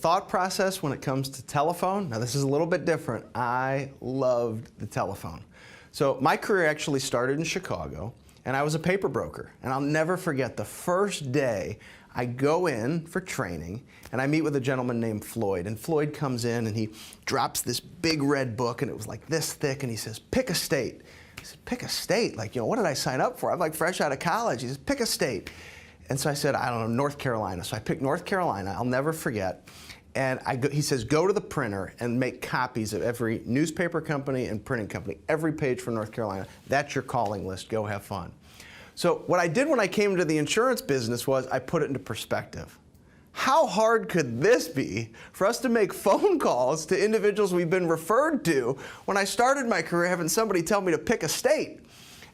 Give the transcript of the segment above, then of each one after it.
thought process when it comes to telephone, now this is a little bit different. I loved the telephone. So my career actually started in Chicago, and I was a paper broker. And I'll never forget the first day I go in for training, and I meet with a gentleman named Floyd. And Floyd comes in, and he drops this big red book, and it was like this thick, and he says, pick a state. I said, pick a state? Like, what did I sign up for? I'm like fresh out of college. He says, pick a state. And so I said, I don't know, North Carolina. So I picked North Carolina. I'll never forget. And he says, go to the printer and make copies of every newspaper company and printing company, every page from North Carolina. That's your calling list. Go have fun. So what I did when I came to the insurance business was I put it into perspective. How hard could this be for us to make phone calls to individuals we've been referred to when I started my career having somebody tell me to pick a state?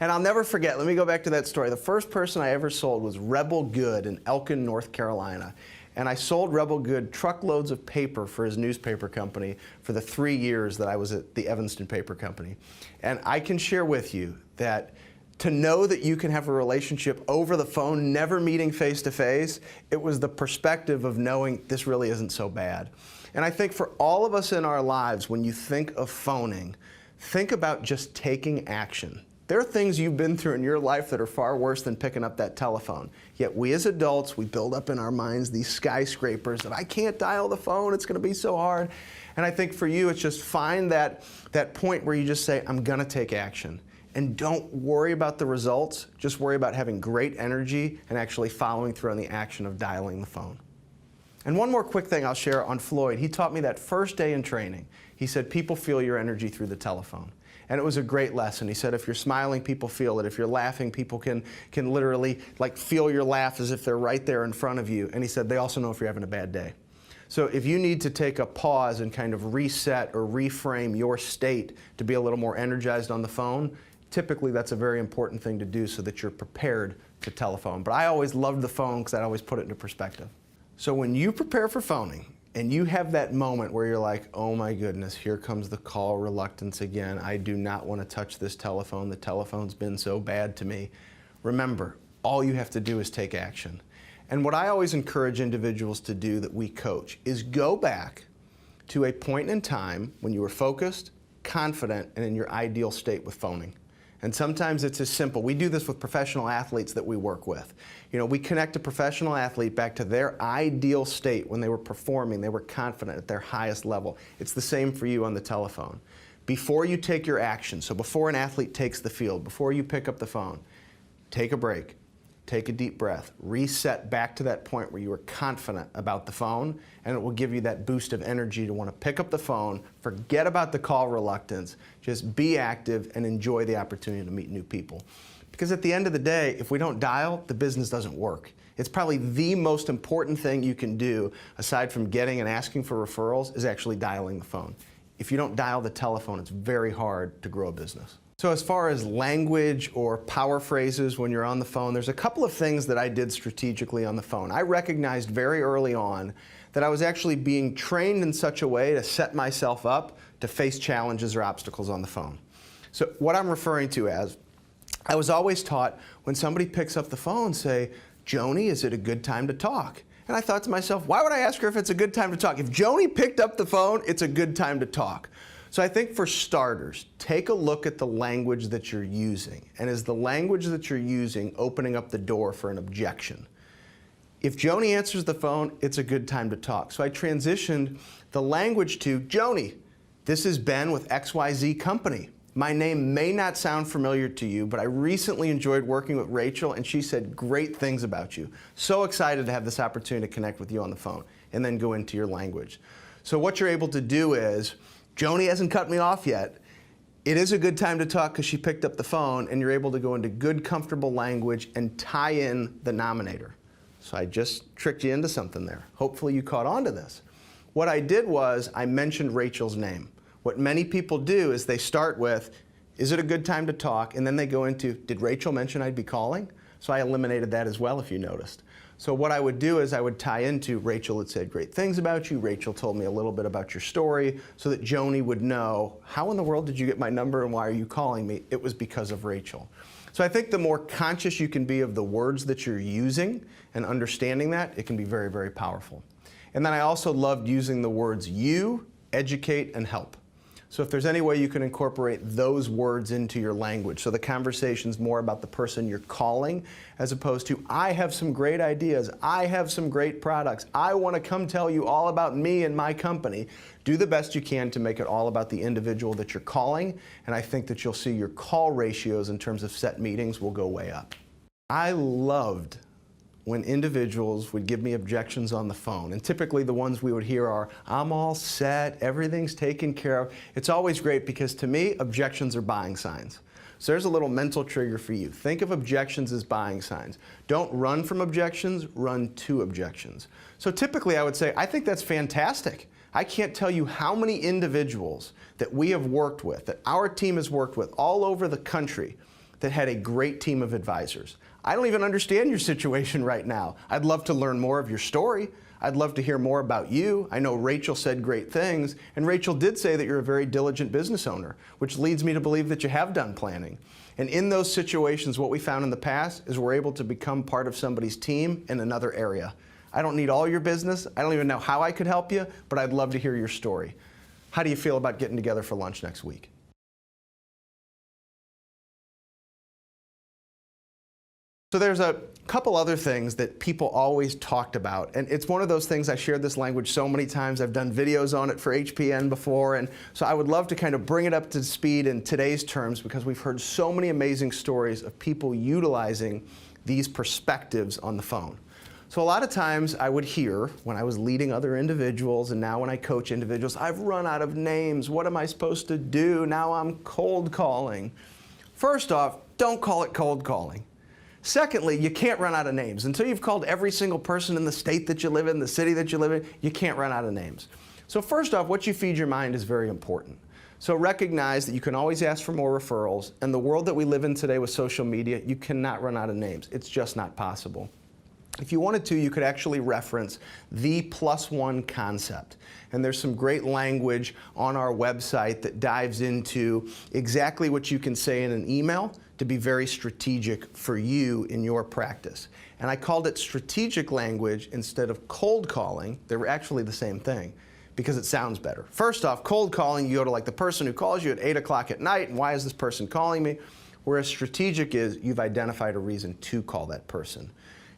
And I'll never forget, let me go back to that story. The first person I ever sold was Rebel Good in Elkin, North Carolina. And I sold Rebel Good truckloads of paper for his newspaper company for the 3 years that I was at the Evanston Paper Company. And I can share with you that to know that you can have a relationship over the phone, never meeting face to face, it was the perspective of knowing this really isn't so bad. And I think for all of us in our lives, when you think of phoning, think about just taking action. There are things you've been through in your life that are far worse than picking up that telephone. Yet we as adults, we build up in our minds these skyscrapers that I can't dial the phone, it's going to be so hard. And I think for you, it's just find that point where you just say, I'm going to take action. And don't worry about the results, just worry about having great energy and actually following through on the action of dialing the phone. And one more quick thing I'll share on Floyd. He taught me that first day in training. He said, people feel your energy through the telephone. And it was a great lesson. He said, if you're smiling, people feel it. If you're laughing, people can literally like feel your laugh as if they're right there in front of you. And he said, they also know if you're having a bad day. So if you need to take a pause and kind of reset or reframe your state to be a little more energized on the phone, typically that's a very important thing to do so that you're prepared to telephone. But I always loved the phone because I always put it into perspective. So when you prepare for phoning, and you have that moment where you're like, oh my goodness, here comes the call reluctance again. I do not want to touch this telephone. The telephone's been so bad to me. Remember, all you have to do is take action. And what I always encourage individuals to do that we coach is go back to a point in time when you were focused, confident, and in your ideal state with phoning. And sometimes it's as simple. We do this with professional athletes that we work with. We connect a professional athlete back to their ideal state when they were performing, they were confident at their highest level. It's the same for you on the telephone. Before you take your action, so before an athlete takes the field, before you pick up the phone, take a break. Take a deep breath, reset back to that point where you were confident about the phone, and it will give you that boost of energy to want to pick up the phone, forget about the call reluctance, just be active and enjoy the opportunity to meet new people. Because at the end of the day, if we don't dial, the business doesn't work. It's probably the most important thing you can do, aside from getting and asking for referrals, is actually dialing the phone. If you don't dial the telephone, it's very hard to grow a business. So as far as language or power phrases when you're on the phone, there's a couple of things that I did strategically on the phone. I recognized very early on that I was actually being trained in such a way to set myself up to face challenges or obstacles on the phone. So what I'm referring to as, I was always taught when somebody picks up the phone, say, Joni, is it a good time to talk? And I thought to myself, why would I ask her if it's a good time to talk? If Joni picked up the phone, it's a good time to talk. So I think for starters, take a look at the language that you're using. And is the language that you're using opening up the door for an objection? If Joni answers the phone, it's a good time to talk. So I transitioned the language to, Joni, this is Ben with XYZ Company. My name may not sound familiar to you, but I recently enjoyed working with Rachel, and she said great things about you. So excited to have this opportunity to connect with you on the phone, and then go into your language. So what you're able to do is, Joni hasn't cut me off yet. It is a good time to talk because she picked up the phone, and you're able to go into good, comfortable language and tie in the nominator. So I just tricked you into something there. Hopefully you caught on to this. What I did was I mentioned Rachel's name. What many people do is they start with, is it a good time to talk? And then they go into, did Rachel mention I'd be calling? So I eliminated that as well, if you noticed. So what I would do is I would tie into Rachel had said great things about you. Rachel told me a little bit about your story so that Joni would know, how in the world did you get my number and why are you calling me? It was because of Rachel. So I think the more conscious you can be of the words that you're using and understanding that, it can be very, very powerful. And then I also loved using the words you, educate, and help. So if there's any way you can incorporate those words into your language, so the conversation's more about the person you're calling as opposed to, I have some great ideas, I have some great products, I want to come tell you all about me and my company. Do the best you can to make it all about the individual that you're calling, and I think that you'll see your call ratios in terms of set meetings will go way up. I loved when individuals would give me objections on the phone. And typically the ones we would hear are, I'm all set, everything's taken care of. It's always great because to me, objections are buying signs. So there's a little mental trigger for you. Think of objections as buying signs. Don't run from objections, run to objections. So typically I would say, I think that's fantastic. I can't tell you how many individuals that we have worked with, that our team has worked with all over the country that had a great team of advisors. I don't even understand your situation right now. I'd love to learn more of your story. I'd love to hear more about you. I know Rachel said great things, and Rachel did say that you're a very diligent business owner, which leads me to believe that you have done planning. And in those situations, what we found in the past is we're able to become part of somebody's team in another area. I don't need all your business. I don't even know how I could help you, but I'd love to hear your story. How do you feel about getting together for lunch next week? So there's a couple other things that people always talked about, and it's one of those things. I shared this language so many times. I've done videos on it for HPN before, and so I would love to kind of bring it up to speed in today's terms because we've heard so many amazing stories of people utilizing these perspectives on the phone. So a lot of times I would hear when I was leading other individuals and now when I coach individuals, I've run out of names. What am I supposed to do? Now I'm cold calling. First off, don't call it cold calling. Secondly, you can't run out of names. Until you've called every single person in the state that you live in, the city that you live in, you can't run out of names. So first off, what you feed your mind is very important. So recognize that you can always ask for more referrals. In the world that we live in today with social media, you cannot run out of names. It's just not possible. If you wanted to, you could actually reference the +1 concept. And there's some great language on our website that dives into exactly what you can say in an email to be very strategic for you in your practice. And I called it strategic language instead of cold calling. They were actually the same thing because it sounds better. First off, cold calling, you go to like the person who calls you at 8 o'clock at night, and why is this person calling me? Whereas strategic is you've identified a reason to call that person.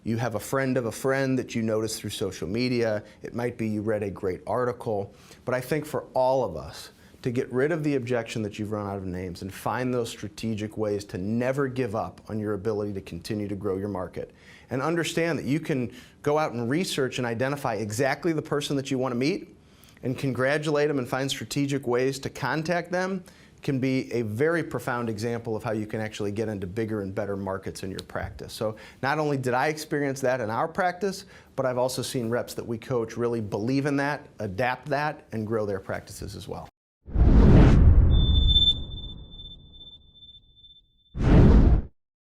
You have a friend of a friend that you notice through social media. It might be you read a great article. But I think for all of us, to get rid of the objection that you've run out of names and find those strategic ways to never give up on your ability to continue to grow your market. And understand that you can go out and research and identify exactly the person that you want to meet and congratulate them and find strategic ways to contact them can be a very profound example of how you can actually get into bigger and better markets in your practice. So not only did I experience that in our practice, but I've also seen reps that we coach really believe in that, adapt that, and grow their practices as well.